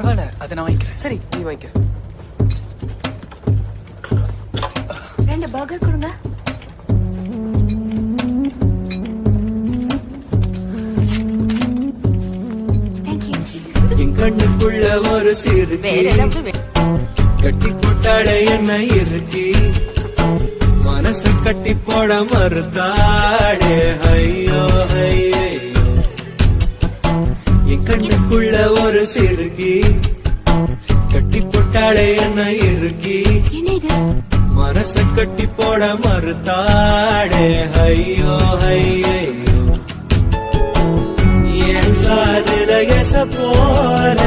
பரவாயில்ல, அதை நான் வாங்கிக்கிறேன். சரி நீ வாங்கிக்க. 2 பர்கர் கொடுங்க. என் கண்ணுக்குள்ள ஒரு சிறுகி கட்டி போட்டாளே என்ன இருக்கி மனச கட்டி போட மறுத்தாடே. ஐயோ ஐயோ என் கண்ணுக்குள்ள ஒரு சிறுகி கட்டி போட்டாளே என்ன இருக்கி மனச கட்டி போட மறுத்தாடே. ஐயோ ஐயோ என் காதுல போல